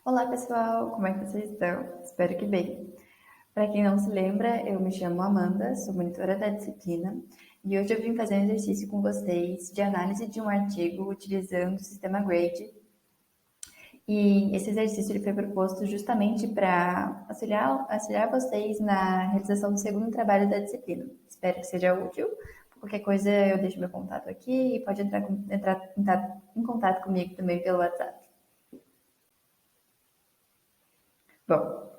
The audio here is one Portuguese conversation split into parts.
Olá pessoal, como é que vocês estão? Espero que bem. Para quem não se lembra, eu me chamo Amanda, sou monitora da disciplina e hoje eu vim fazer um exercício com vocês de análise de um artigo utilizando o sistema Grade. E esse exercício ele foi proposto justamente para auxiliar vocês na realização do segundo trabalho da disciplina. Espero que seja útil. Qualquer coisa eu deixo meu contato aqui e pode entrar em contato comigo também pelo WhatsApp. Bom,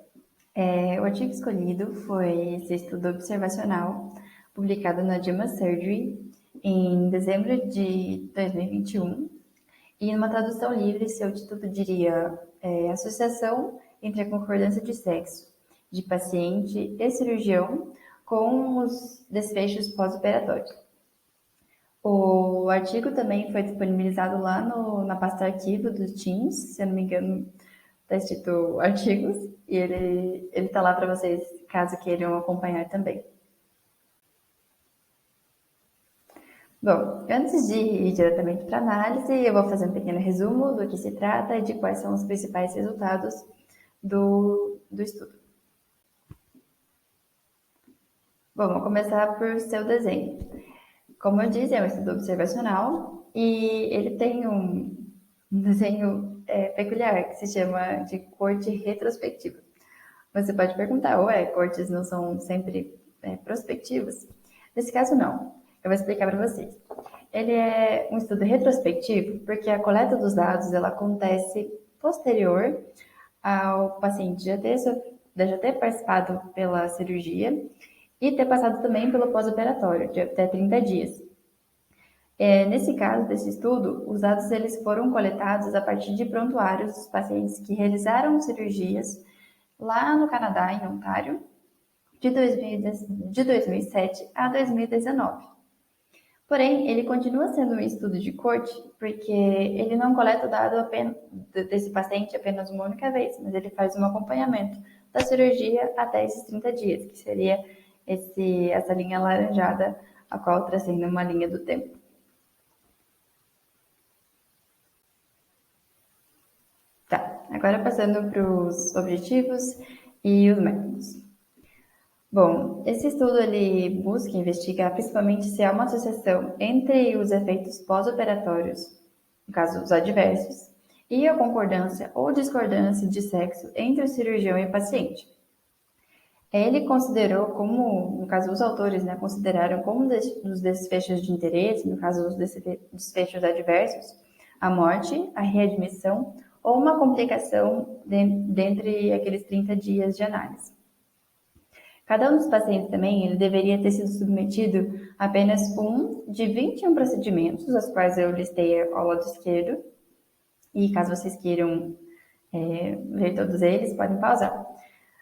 o artigo escolhido foi esse estudo observacional, publicado na JAMA Surgery em dezembro de 2021, e numa tradução livre, seu título diria Associação entre a concordância de sexo de paciente e cirurgião com os desfechos pós-operatórios. O artigo também foi disponibilizado lá na pasta arquivo do Teams, se eu não me engano, está escrito artigos, e ele está lá para vocês, caso queiram acompanhar também. Bom, antes de ir diretamente para a análise, eu vou fazer um pequeno resumo do que se trata e de quais são os principais resultados do estudo. Bom, vou começar por seu desenho. Como eu disse, é um estudo observacional e ele tem um desenho peculiar que se chama de corte retrospectiva. Você pode perguntar, cortes não são sempre prospectivos? Nesse caso, não. Eu vou explicar para vocês. Ele é um estudo retrospectivo porque a coleta dos dados ela acontece posterior ao paciente já ter participado pela cirurgia e ter passado também pelo pós-operatório, de até 30 dias. Nesse caso desse estudo, os dados eles foram coletados a partir de prontuários dos pacientes que realizaram cirurgias lá no Canadá, em Ontário, de 2007 a 2019. Porém, ele continua sendo um estudo de corte, porque ele não coleta o dado desse paciente apenas uma única vez, mas ele faz um acompanhamento da cirurgia até esses 30 dias, que seria essa linha alaranjada, a qual trazendo uma linha do tempo. Tá, agora passando para os objetivos e os métodos. Bom, esse estudo ele busca investigar principalmente se há uma associação entre os efeitos pós-operatórios, no caso os adversos, e a concordância ou discordância de sexo entre o cirurgião e o paciente. Ele considerou como, no caso os autores, consideraram como os desfechos de interesse, no caso os desfechos adversos, a morte, a readmissão ou uma complicação dentre aqueles 30 dias de análise. Cada um dos pacientes também, ele deveria ter sido submetido a apenas um de 21 procedimentos, os quais eu listei ao lado esquerdo. E caso vocês queiram ver todos eles, podem pausar.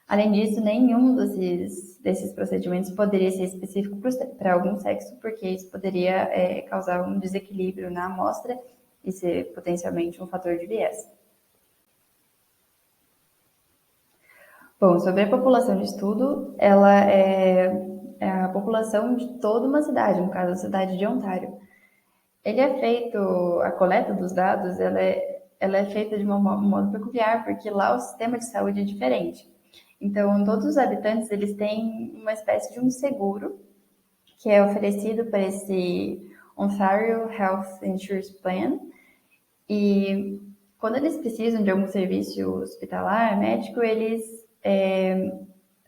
Além disso, nenhum desses procedimentos poderia ser específico para algum sexo, porque isso poderia causar um desequilíbrio na amostra e ser potencialmente um fator de viés. Bom, sobre a população de estudo, ela é a população de toda uma cidade, no caso a cidade de Ontário. A coleta dos dados, ela é feita de um modo peculiar, porque lá o sistema de saúde é diferente. Então, todos os habitantes, eles têm uma espécie de um seguro, que é oferecido para esse Ontario Health Insurance Plan, e quando eles precisam de algum serviço hospitalar, médico, eles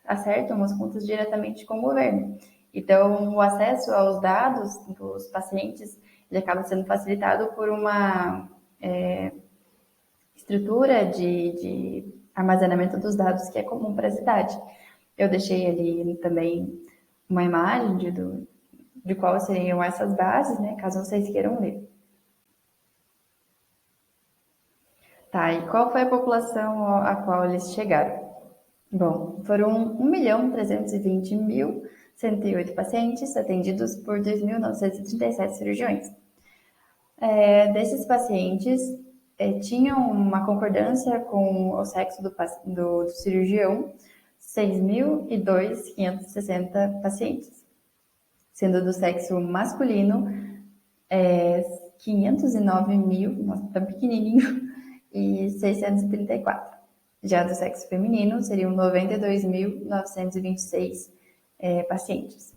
acertam as contas diretamente com o governo. Então, o acesso aos dados dos pacientes ele acaba sendo facilitado por uma estrutura de armazenamento dos dados que é comum para a cidade. Eu deixei ali também uma imagem de quais seriam essas bases, caso vocês queiram ler. Tá, e qual foi a população a qual eles chegaram? Bom, foram 1.320.108 pacientes atendidos por 2.937 cirurgiões. Desses pacientes, tinham uma concordância com o sexo do cirurgião 6.002.560 pacientes, sendo do sexo masculino 509.000, nossa, tão pequenininho, e 634. Já do sexo feminino, seriam 92.926 pacientes.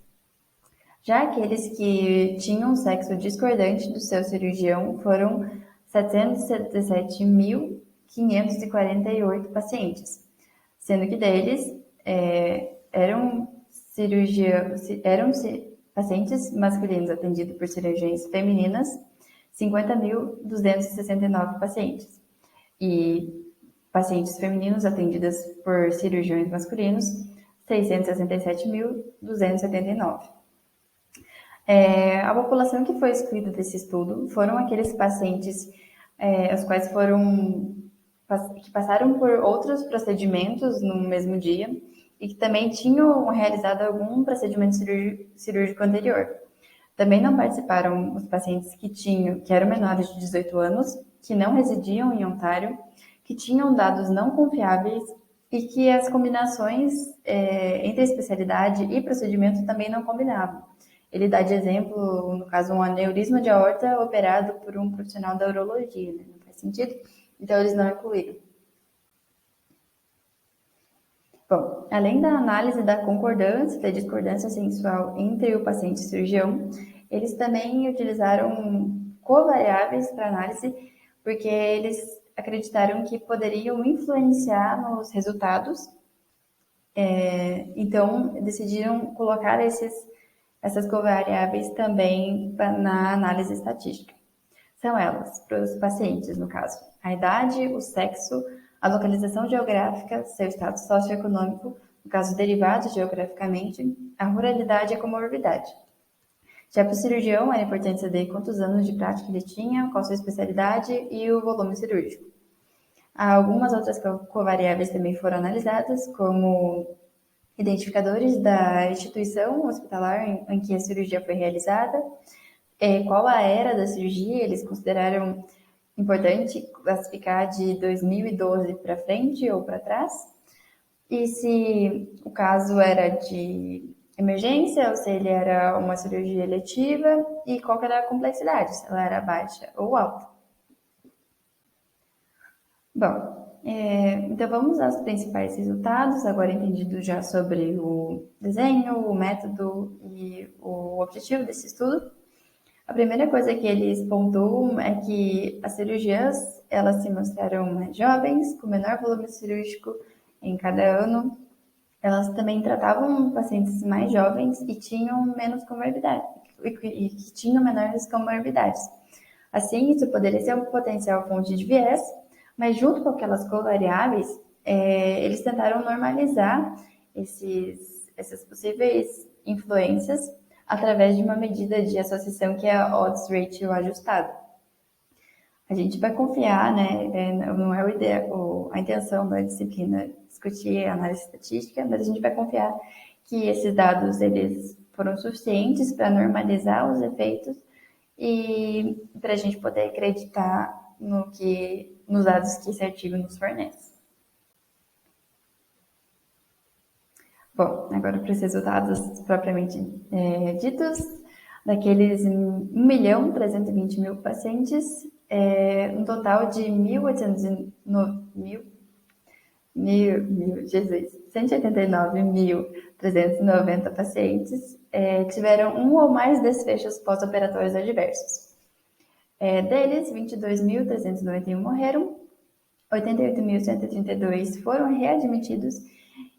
Já aqueles que tinham sexo discordante do seu cirurgião foram 777.548 pacientes, sendo que deles eram pacientes masculinos atendidos por cirurgiões femininas, 50.269 pacientes, e pacientes femininos atendidas por cirurgiões masculinos, 667.279. A população que foi excluída desse estudo foram aqueles pacientes os quais que passaram por outros procedimentos no mesmo dia e que também tinham realizado algum procedimento cirúrgico anterior. Também não participaram os pacientes que eram menores de 18 anos, que não residiam em Ontário, que tinham dados não confiáveis e que as combinações entre a especialidade e procedimento também não combinavam. Ele dá de exemplo, no caso, um aneurisma de aorta operado por um profissional da urologia, né? Não faz sentido? Então, eles não incluíram. Bom, além da análise da concordância e da discordância sexual entre o paciente e o cirurgião, eles também utilizaram covariáveis para análise, porque eles acreditaram que poderiam influenciar nos resultados. Então, decidiram colocar essas covariáveis também na análise estatística. São elas, para os pacientes, no caso, a idade, o sexo, a localização geográfica, seu status socioeconômico, no caso, derivados geograficamente, a ruralidade e a comorbidade. Já para o cirurgião, era importante saber quantos anos de prática ele tinha, qual sua especialidade e o volume cirúrgico. Algumas outras covariáveis também foram analisadas, como identificadores da instituição hospitalar em que a cirurgia foi realizada, qual a era da cirurgia, eles consideraram importante classificar de 2012 para frente ou para trás, e se o caso era de emergência ou se ele era uma cirurgia eletiva e qual era a complexidade, se ela era baixa ou alta. Bom, então vamos aos principais resultados, agora entendido já sobre o desenho, o método e o objetivo desse estudo. A primeira coisa que eles pontuam é que as cirurgias, elas se mostraram mais jovens, com menor volume cirúrgico em cada ano. Elas também tratavam pacientes mais jovens e tinham menos comorbidade, e que tinham menores comorbidades. Assim, isso poderia ser uma potencial fonte de viés, mas junto com aquelas covariáveis, eles tentaram normalizar essas possíveis influências através de uma medida de associação que é a odds ratio ajustada. A gente vai confiar, né? Não é a intenção da disciplina discutir a análise estatística, mas a gente vai confiar que esses dados eles foram suficientes para normalizar os efeitos e para a gente poder acreditar nos dados que esse artigo nos fornece. Bom, agora para os resultados propriamente ditos, daqueles 1.320.000 pacientes, um total de 189.390 pacientes tiveram um ou mais desfechos pós-operatórios adversos. Deles, 22.391 morreram, 88.132 foram readmitidos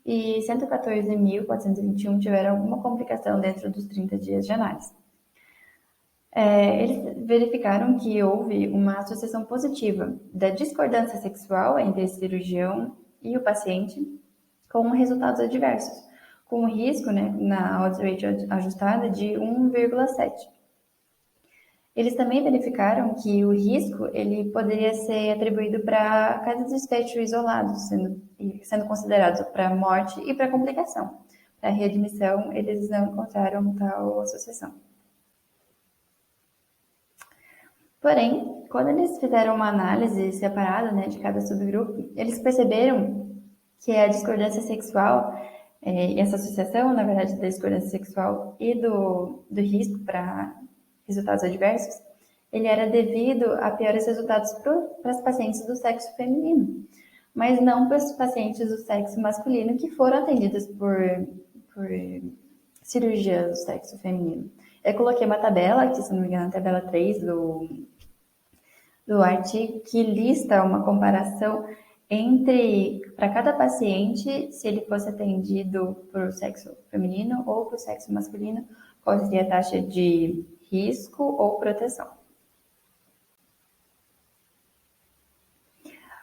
e 114.421 tiveram alguma complicação dentro dos 30 dias de análise. Eles verificaram que houve uma associação positiva da discordância sexual entre o cirurgião e o paciente com resultados adversos, com o risco, né, na odds ratio ajustada de 1,7. Eles também verificaram que o risco ele poderia ser atribuído para cada desfecho isolado, sendo considerado para morte e para complicação. Para readmissão, eles não encontraram tal associação. Porém, quando eles fizeram uma análise separada, né, de cada subgrupo, eles perceberam que a discordância sexual, essa associação, na verdade, da discordância sexual e do risco para resultados adversos, ele era devido a piores resultados para as pacientes do sexo feminino. mas não para os pacientes do sexo masculino que foram atendidos por cirurgia do sexo feminino. Eu coloquei uma tabela, que se não me engano é a tabela 3 do artigo, que lista uma comparação entre, para cada paciente, se ele fosse atendido por o sexo feminino ou por sexo masculino, qual seria a taxa de risco ou proteção.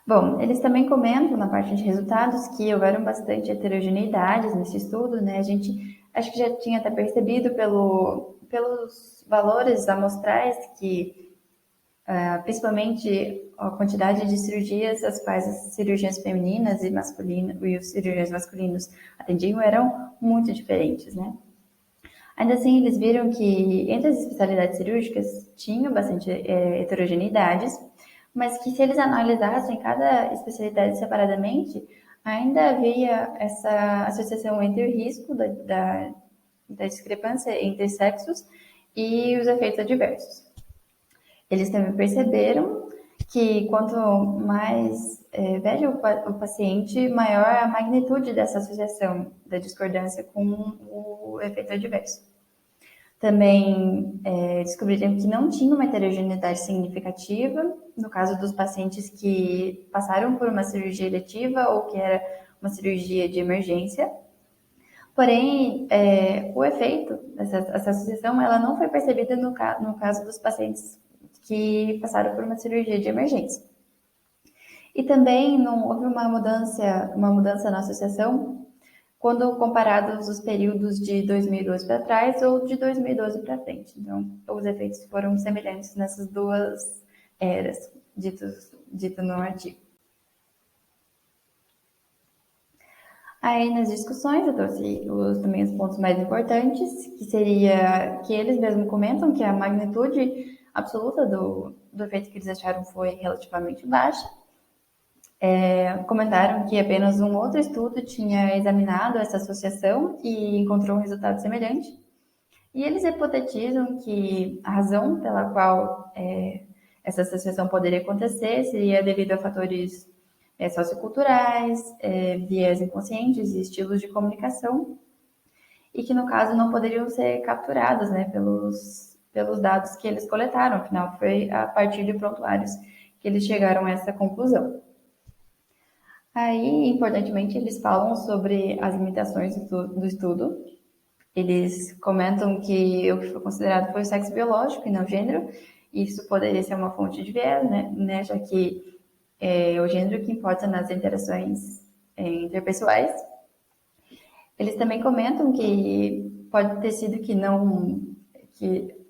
Bom, eles também comentam na parte de resultados que houveram bastante heterogeneidades nesse estudo, né? A gente acho que já tinha até percebido pelos valores amostrais que, principalmente a quantidade de cirurgias as quais as cirurgias femininas e os cirurgiões masculinos atendiam eram muito diferentes, né? Ainda assim, eles viram que entre as especialidades cirúrgicas tinham bastante heterogeneidades, mas que se eles analisassem cada especialidade separadamente, ainda havia essa associação entre o risco da discrepância entre sexos e os efeitos adversos. Eles também perceberam que quanto mais velho o paciente, maior a magnitude dessa associação da discordância com o efeito adverso. Também descobriram que não tinha uma heterogeneidade significativa no caso dos pacientes que passaram por uma cirurgia eletiva ou que era uma cirurgia de emergência. Porém, o efeito essa associação ela não foi percebida no caso dos pacientes que passaram por uma cirurgia de emergência. E também não houve uma mudança na associação quando comparados os períodos de 2012 para trás ou de 2012 para frente. Então, os efeitos foram semelhantes nessas duas eras, dito no artigo. Aí, nas discussões, eu trouxe também os pontos mais importantes, que seria que eles mesmos comentam que a magnitude absoluta do efeito que eles acharam foi relativamente baixa. Comentaram que apenas um outro estudo tinha examinado essa associação e encontrou um resultado semelhante. E eles hipotetizam que a razão pela qual essa associação poderia acontecer seria devido a fatores socioculturais, viés inconscientes e estilos de comunicação, e que no caso não poderiam ser capturados, né, pelos dados que eles coletaram. Afinal, foi a partir de prontuários que eles chegaram a essa conclusão. Aí, importantemente, eles falam sobre as limitações do estudo. Eles comentam que o que foi considerado foi o sexo biológico e não o gênero. Isso poderia ser uma fonte de viés, né, já que é o gênero que importa nas interações interpessoais. Eles também comentam que pode ter sido que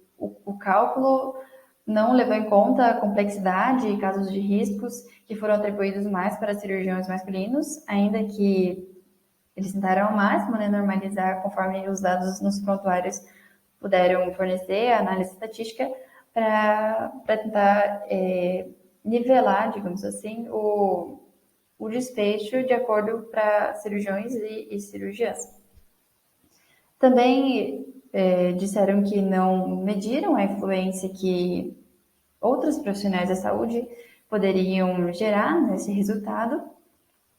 o cálculo não levou em conta a complexidade e casos de riscos que foram atribuídos mais para cirurgiões masculinos, ainda que eles tentaram ao máximo, né, normalizar conforme os dados nos prontuários puderam fornecer a análise estatística para tentar nivelar, digamos assim, o desfecho de acordo para cirurgiões e cirurgiãs. Também disseram que não mediram a influência que outros profissionais da saúde poderiam gerar nesse resultado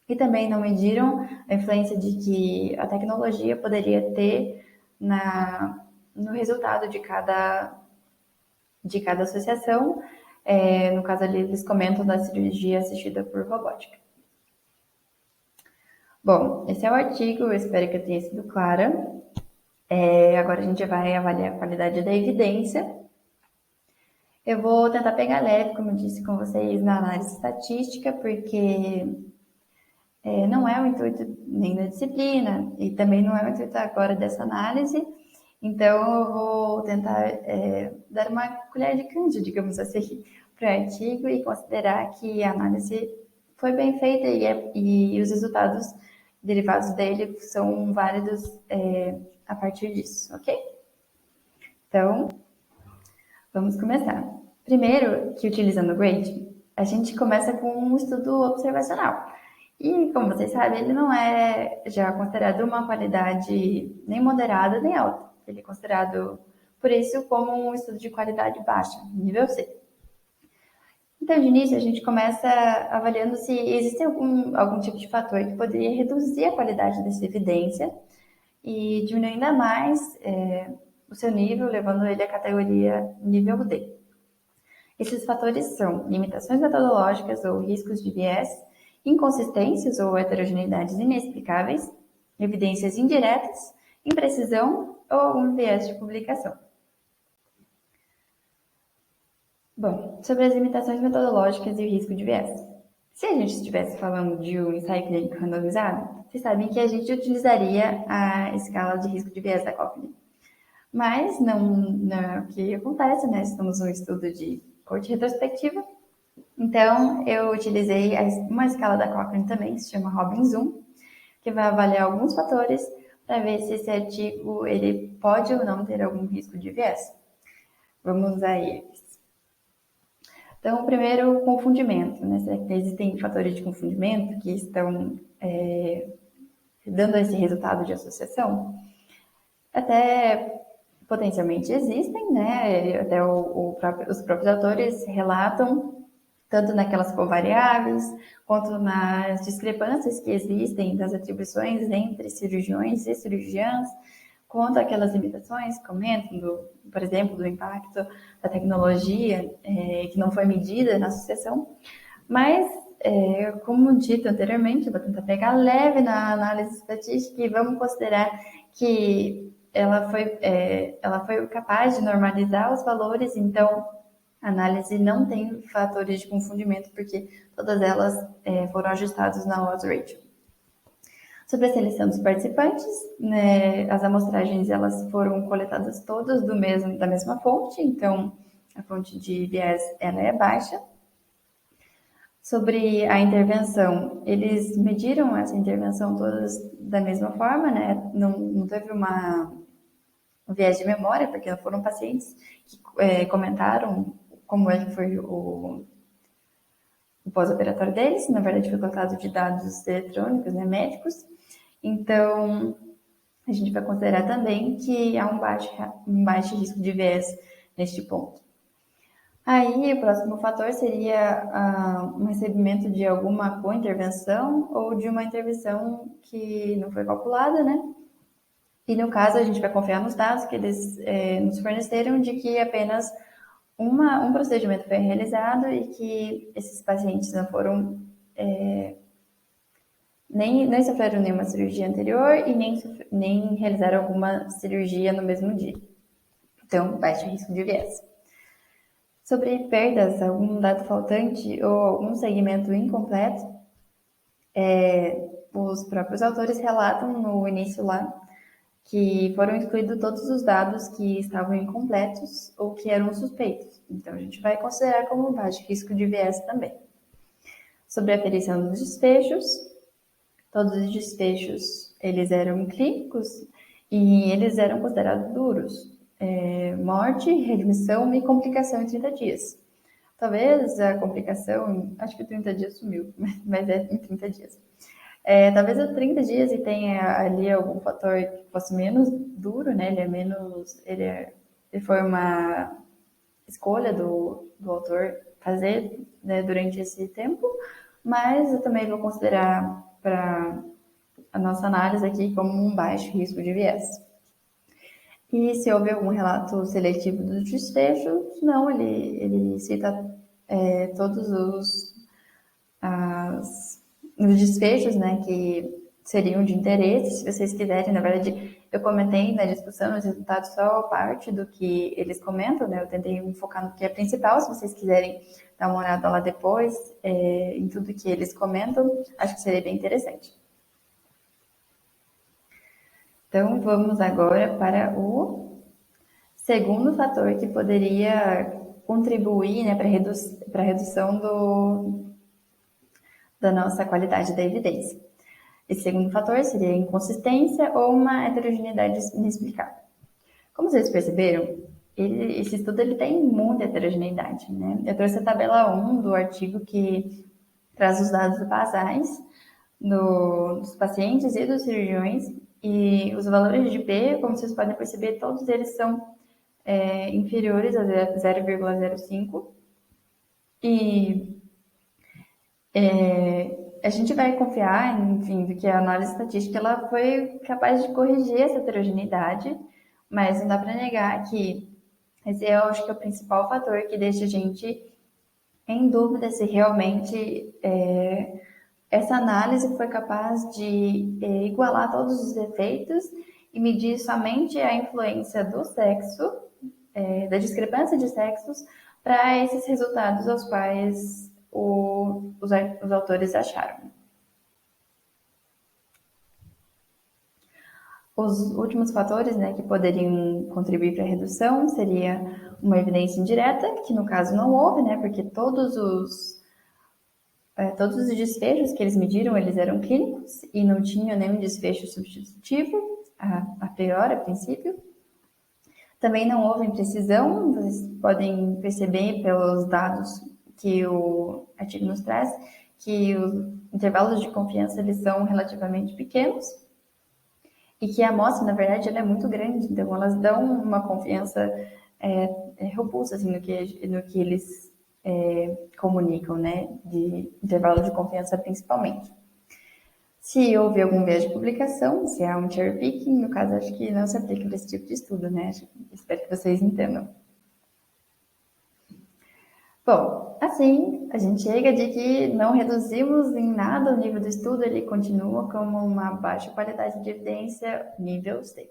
e também não mediram a influência de que a tecnologia poderia ter no resultado de cada associação. No caso ali, eles comentam da cirurgia assistida por robótica. Bom, esse é o artigo, eu espero que eu tenha sido clara. Agora a gente vai avaliar a qualidade da evidência. Eu vou tentar pegar leve, como eu disse com vocês, na análise estatística, porque não é o intuito nem da disciplina e também não é o intuito agora dessa análise. Então, eu vou tentar dar uma colher de canto, digamos assim, para o artigo e considerar que a análise foi bem feita e os resultados derivados dele são válidos a partir disso, ok? Então, vamos começar. Primeiro, que utilizando o GRADE, a gente começa com um estudo observacional. E, como vocês sabem, ele não é já considerado uma qualidade nem moderada nem alta. Ele é considerado, por isso, como um estudo de qualidade baixa, nível C. Então, de início, a gente começa avaliando se existe algum tipo de fator que poderia reduzir a qualidade dessa evidência e diminuir ainda mais o seu nível, levando ele à categoria nível D. Esses fatores são limitações metodológicas ou riscos de viés, inconsistências ou heterogeneidades inexplicáveis, evidências indiretas, imprecisão ou algum viés de publicação. Bom, sobre as limitações metodológicas e o risco de viés. Se a gente estivesse falando de um ensaio clínico randomizado, vocês sabem que a gente utilizaria a escala de risco de viés da Cochrane. Mas não é o que acontece, né? Estamos num estudo de corte retrospectiva. Então, eu utilizei uma escala da Cochrane também, que se chama Robin-Zoom, que vai avaliar alguns fatores para ver se esse artigo ele pode ou não ter algum risco de viés. Vamos usar eles. Então, primeiro, o confundimento, né? Existem fatores de confundimento que estão dando esse resultado de associação? Até potencialmente existem, né? Até os próprios autores relatam tanto naquelas covariáveis, quanto nas discrepâncias que existem das atribuições entre cirurgiões e cirurgiãs, quanto aquelas limitações, comentam, por exemplo, do impacto da tecnologia que não foi medida na associação, mas, como dito anteriormente, vou tentar pegar leve na análise estatística e vamos considerar que ela foi capaz de normalizar os valores, então a análise não tem fatores de confundimento, porque todas elas foram ajustadas na odds ratio. Sobre a seleção dos participantes, né, as amostragens elas foram coletadas todas da mesma fonte, então a fonte de viés ela é baixa. Sobre a intervenção, eles mediram essa intervenção todas da mesma forma, né? Não teve um viés de memória, porque foram pacientes que comentaram como é que foi o pós-operatório deles, na verdade foi coletado de dados eletrônicos, né, médicos. Então, a gente vai considerar também que há um baixo risco de viés neste ponto. Aí, o próximo fator seria um recebimento de alguma co-intervenção ou de uma intervenção que não foi calculada, né? E no caso, a gente vai confiar nos dados que eles nos forneceram de que apenas um procedimento foi realizado e que esses pacientes não foram nem sofreram nenhuma cirurgia anterior e nem realizaram alguma cirurgia no mesmo dia. Então, baixo risco de viés. Sobre perdas, algum dado faltante ou algum segmento incompleto, os próprios autores relatam no início lá que foram excluídos todos os dados que estavam incompletos ou que eram suspeitos. Então, a gente vai considerar como baixo risco de viés também. Sobre a aferição dos desfechos, todos os desfechos, eles eram clínicos e eles eram considerados duros. Morte, readmissão e complicação em 30 dias. Talvez a complicação, acho que 30 dias sumiu, mas é em 30 dias. Talvez a 30 dias e tenha ali algum fator que fosse menos duro, né? Ele foi uma escolha do autor fazer, né, durante esse tempo, mas eu também vou considerar para a nossa análise aqui como um baixo risco de viés. E se houve algum relato seletivo dos desfechos, não, ele cita todos os desfechos, né, que seriam de interesse, se vocês quiserem. Na verdade, eu comentei na discussão os resultados só parte do que eles comentam, né, eu tentei me focar no que é principal. Se vocês quiserem dar uma olhada lá depois, em tudo que eles comentam, acho que seria bem interessante. Então, vamos agora para o segundo fator que poderia contribuir, né, para a redução da nossa qualidade da evidência. Esse segundo fator seria a inconsistência ou uma heterogeneidade inexplicável. Como vocês perceberam, esse estudo ele tem muita heterogeneidade, né? Eu trouxe a tabela 1 do artigo que traz os dados basais dos pacientes e dos cirurgiões, e os valores de P, como vocês podem perceber, todos eles são inferiores a 0,05. E a gente vai confiar, enfim, do que a análise estatística ela foi capaz de corrigir essa heterogeneidade, mas não dá para negar que esse eu acho que é o principal fator que deixa a gente em dúvida se realmente essa análise foi capaz de igualar todos os efeitos e medir somente a influência do sexo, da discrepância de sexos, para esses resultados aos quais os autores acharam. Os últimos fatores, né, que poderiam contribuir para a redução seria uma evidência indireta, que no caso não houve, né, porque todos os desfechos que eles mediram, eles eram clínicos e não tinham nenhum desfecho substitutivo, a priori, a princípio. Também não houve imprecisão, vocês podem perceber pelos dados que o artigo nos traz, que os intervalos de confiança eles são relativamente pequenos e que a amostra, na verdade, ela é muito grande, então elas dão uma confiança robusta assim, no que eles comunicam, né, de intervalo de confiança principalmente. Se houve algum viés de publicação, se há um cherry picking, no caso, acho que não se aplica para esse tipo de estudo, né? Espero que vocês entendam. Bom, assim, a gente chega de que não reduzimos em nada o nível do estudo, ele continua como uma baixa qualidade de evidência nível C.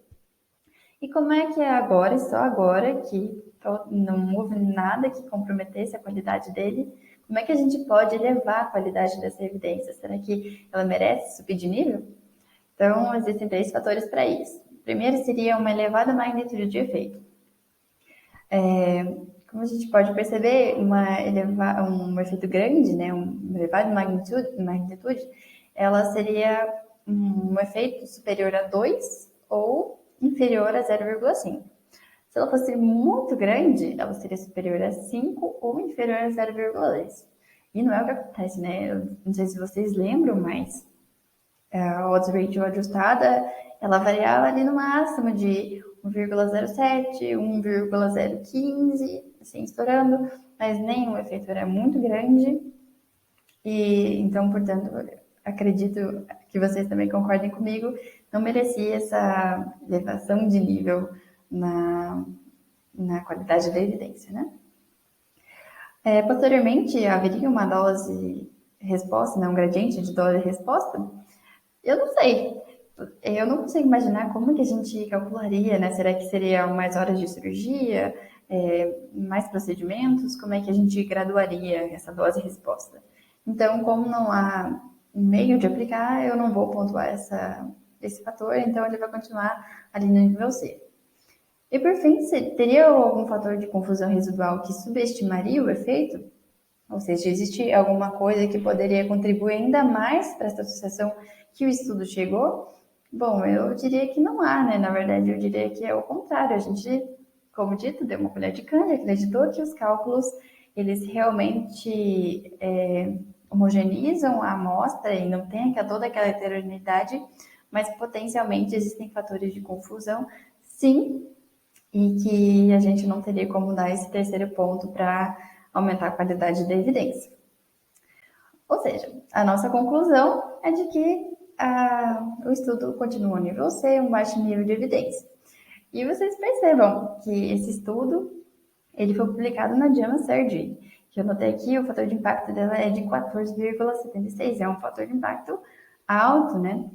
E como é que é agora, só agora, que não houve nada que comprometesse a qualidade dele, como é que a gente pode elevar a qualidade dessa evidência? Será que ela merece subir de nível? Então, existem 3 fatores para isso. O primeiro seria uma elevada magnitude de efeito. Como a gente pode perceber, um efeito grande, né, uma elevada magnitude, ela seria um efeito superior a 2 ou inferior a 0,5. Se ela fosse muito grande, ela seria superior a 5 ou inferior a 0,2. E não é o que acontece, né? Eu não sei se vocês lembram, mas a odds ratio ajustada, ela variava ali no máximo de 1,07, 1,015, assim, estourando, mas nenhum efeito era muito grande. E então, portanto, acredito que vocês também concordem comigo, não merecia essa elevação de nível na qualidade da evidência, né? Posteriormente, haveria uma dose-resposta, né, um gradiente de dose-resposta? Eu não sei. Eu não consigo imaginar como que a gente calcularia, né? Será que seria mais horas de cirurgia, mais procedimentos? Como é que a gente graduaria essa dose-resposta? Então, como não há meio de aplicar, eu não vou pontuar esse fator, então ele vai continuar ali no nível C. E por fim, teria algum fator de confusão residual que subestimaria o efeito? Ou seja, existe alguma coisa que poderia contribuir ainda mais para essa associação que o estudo chegou? Bom, eu diria que não há, né? Na verdade, eu diria que é o contrário. A gente, como dito, deu uma colher de cana e acreditou que os cálculos, eles realmente homogeneizam a amostra e não tem toda aquela heterogeneidade, mas potencialmente existem fatores de confusão, sim, e que a gente não teria como dar esse terceiro ponto para aumentar a qualidade da evidência. Ou seja, a nossa conclusão é de que o estudo continua nível C, um baixo nível de evidência. E vocês percebam que esse estudo ele foi publicado na JAMA Surgery, que eu notei aqui, o fator de impacto dela é de 14,76, é um fator de impacto alto, né?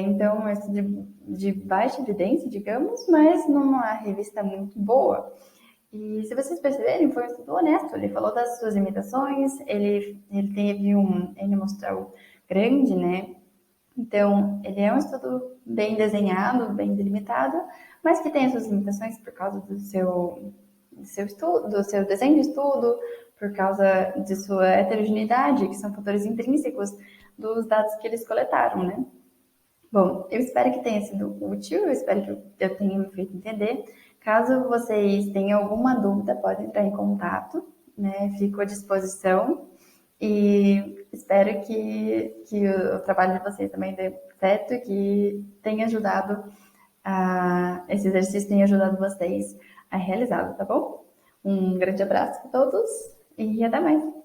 Então, é um estudo de baixa evidência, digamos, mas numa revista muito boa. E se vocês perceberem, foi um estudo honesto. Ele falou das suas limitações, ele teve um N amostral grande, né? Então, ele é um estudo bem desenhado, bem delimitado, mas que tem as suas limitações por causa do seu estudo, do seu desenho de estudo, por causa de sua heterogeneidade, que são fatores intrínsecos dos dados que eles coletaram, né? Bom, eu espero que tenha sido útil, eu espero que eu tenha me feito entender. Caso vocês tenham alguma dúvida, podem entrar em contato, né? Fico à disposição e espero que o trabalho de vocês também dê certo e que tenha ajudado, esse exercício tenha ajudado vocês a realizá-lo, tá bom? Um grande abraço a todos E até mais.